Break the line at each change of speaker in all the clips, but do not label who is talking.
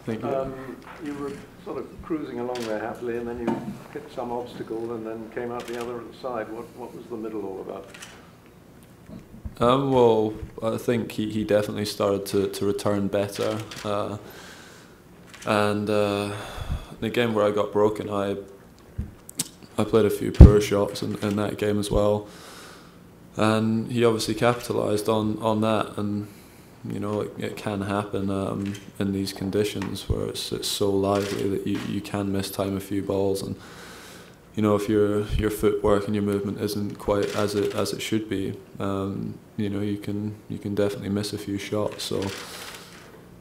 Thank you.
You were sort of cruising along there happily, and then you hit some obstacle and then came out the other side. What was the middle all about?
Well, I think he definitely started to return better. And the game where I got broken, I played a few poor shots in that game as well. And he obviously capitalised on that, and you know it can happen in these conditions where it's so lively that you can mistime a few balls, and you know if your footwork and your movement isn't quite as it should be, you know you can definitely miss a few shots. So,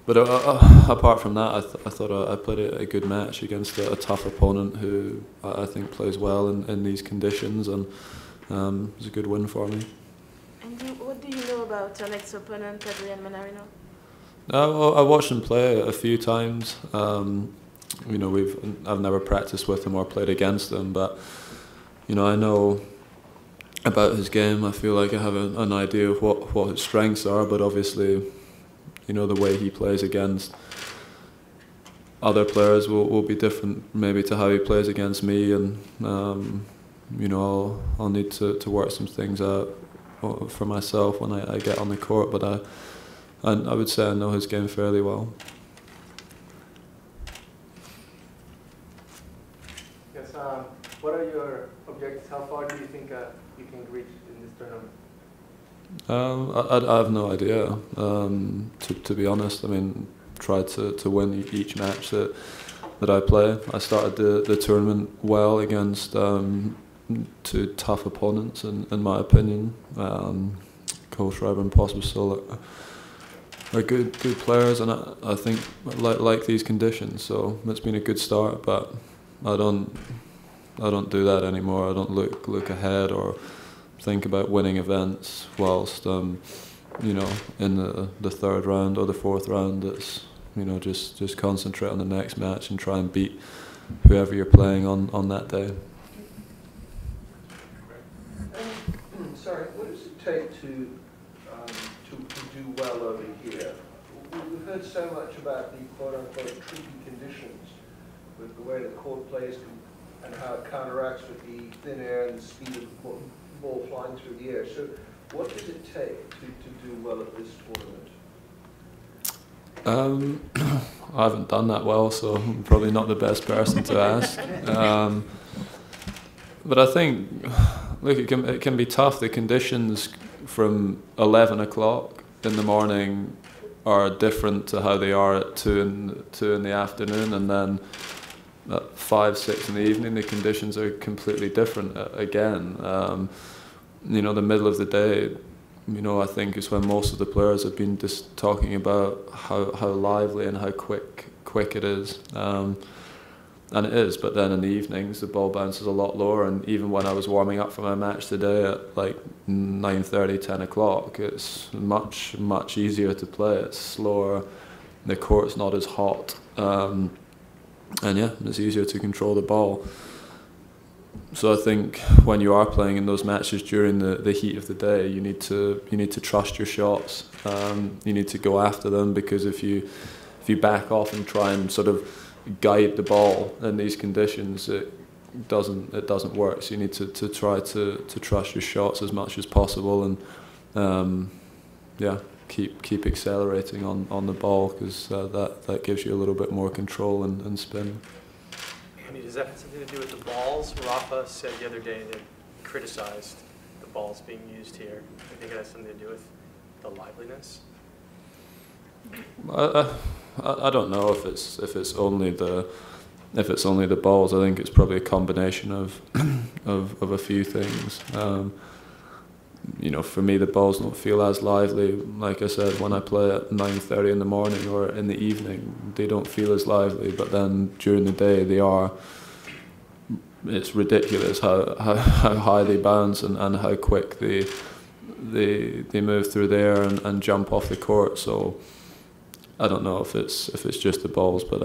but apart from that, I thought I played a good match against a tough opponent who I think plays well in these conditions, and it was a good win for me.
And what do you know about your next opponent, Adrian Manarino?
I watched him play a few times. You know, I've never practiced with him or played against him, but you know, I know about his game. I feel like I have an idea of what his strengths are, but obviously, you know, the way he plays against other players will be different maybe to how he plays against me, and you know, I'll need to work some things out for myself when I get on the court, but I would say I know his game fairly well.
Yes, what are your objectives? How far do you think you can reach in this tournament?
I have no idea, to be honest. I mean, try to win each match that I play. I started the tournament well against two tough opponents, in my opinion. Kohlschreiber and Pospisil are good players, and I think like these conditions. So it's been a good start, but I don't do that anymore. I don't look ahead or think about winning events whilst you know, in the third round or the fourth round. It's, you know, just concentrate on the next match and try and beat whoever you're playing on that day.
Sorry, what does it take to do well over here? We've heard so much about the quote-unquote tricky conditions with the way the court plays and how it counteracts with the thin air and the speed of the ball flying through the air. So what does it take to do well at this tournament?
I haven't done that well, so I'm probably not the best person to ask. But I think, look, it can be tough. The conditions from 11 o'clock in the morning are different to how they are at 2 in the afternoon, and then at 5, 6 in the evening the conditions are completely different again. You know, the middle of the day, you know, I think is when most of the players have been just talking about how lively and how quick it is. And it is, but then in the evenings the ball bounces a lot lower, and even when I was warming up for my match today at like 9:30, 10 o'clock, it's much easier to play. It's slower, the court's not as hot, and yeah, it's easier to control the ball. So I think when you are playing in those matches during the heat of the day, you need to trust your shots. You need to go after them, because if you back off and try and sort of guide the ball in these conditions, it doesn't work. So you need to try to trust your shots as much as possible, and yeah, keep accelerating on the ball, because that gives you a little bit more control and spin.
I mean, does that have something to do with the balls? Rafa said the other day that he criticized the balls being used here. Do you think it has something to do with the liveliness?
I don't know if it's only the balls. I think it's probably a combination of a few things. You know, for me the balls don't feel as lively. Like I said, when I play at 9:30 in the morning or in the evening, they don't feel as lively. But then during the day they are. It's ridiculous how high they bounce and how quick they move through there and jump off the court. So I don't know if it's just the balls, but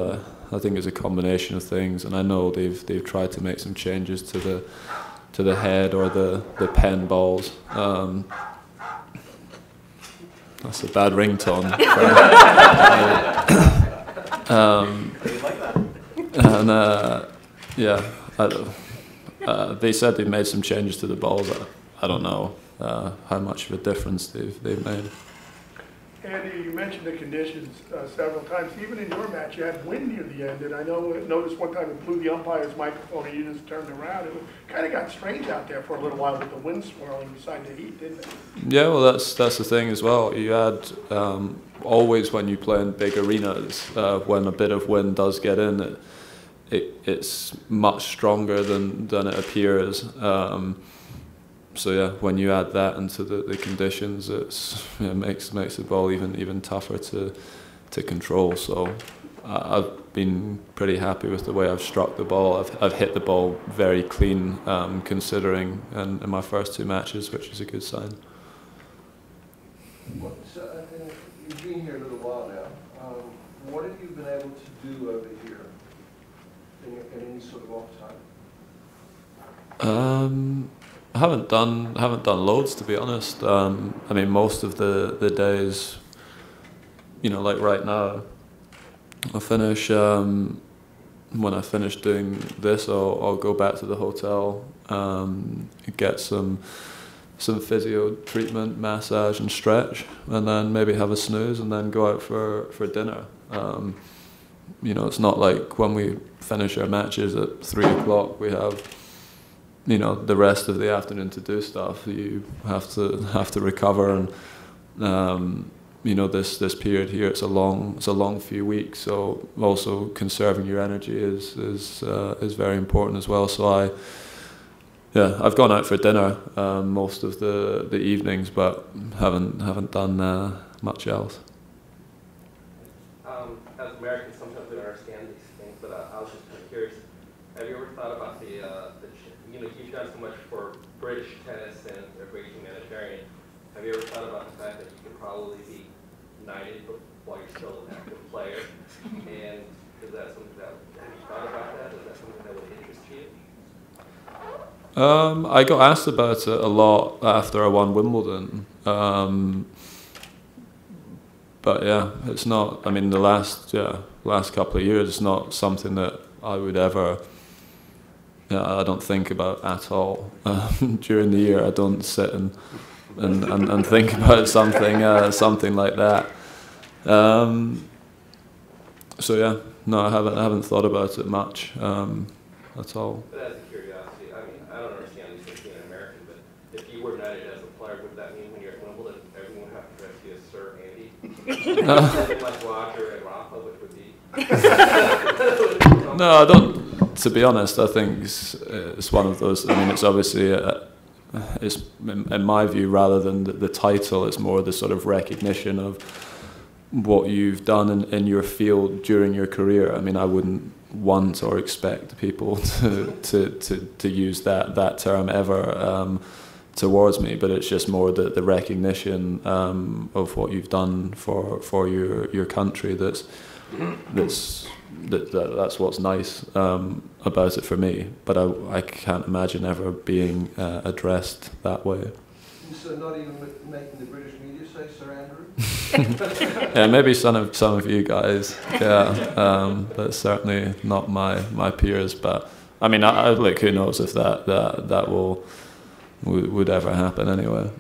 I think it's a combination of things. And I know they've tried to make some changes to the head or the pen balls. That's a bad ringtone.
Like that.
And yeah, they said they've made some changes to the balls. I don't know how much of a difference they've made.
Andy, you mentioned the conditions several times. Even in your match, you had wind near the end, and I noticed one time it blew the umpire's microphone, and you just turned around. It kind of got strange out there for a little while with the wind swirling beside the heat, didn't it?
Yeah, well, that's the thing as well. You had always when you play in big arenas, when a bit of wind does get in, it's much stronger than it appears. So yeah, when you add that into the conditions, it makes the ball even tougher to control. So I've been pretty happy with the way I've struck the ball. I've hit the ball very clean, considering in my first 2 matches, which is a good sign.
You've been here a little while now. What have you been able to do over here in any sort of off time?
I haven't done loads, to be honest. I mean, most of the days, you know, like right now, I finish when I finish doing this, I'll go back to the hotel, get some physio treatment, massage and stretch, and then maybe have a snooze, and then go out for dinner. You know, it's not like when we finish our matches at 3 o'clock, we have, you know, the rest of the afternoon to do stuff. You have to recover, and you know, this period here, it's a long few weeks. So also conserving your energy is very important as well. So I've gone out for dinner most of the evenings, but haven't done much else.
As Americans, sometimes we don't understand these things, but I was just kind of curious. Have you ever thought about you know, you've done so much for British tennis and raging humanitarian. Have you ever thought about the fact that you could probably be knighted while you're still an active player? And is that something have you thought about that? Is that something that would interest you?
I got asked about it a lot after I won Wimbledon. But yeah, it's not, I mean, the last couple of years, it's not something that I would ever, I don't think about at all. During the year, I don't sit and think about something like that. So yeah, no, I haven't thought about it much at all.
But as a curiosity, I mean, I don't understand these things being an American, but if you were knighted as a player, would that mean when you're at Wimbledon, everyone would have to dress you as Sir Andy? Something like Roger and Rafa, which would be...
No, I don't. To be honest, I think it's one of those. I mean, it's obviously, it's in my view, rather than the title, it's more the sort of recognition of what you've done in your field during your career. I mean, I wouldn't want or expect people to use that term ever towards me, but it's just more the recognition of what you've done for your country. That's what's nice about it for me, but I can't imagine ever being addressed that way.
So not even making the British media say Sir Andrew?
Yeah, maybe some of you guys, yeah, but certainly not my peers. But I mean, like, who knows if that would ever happen anyway.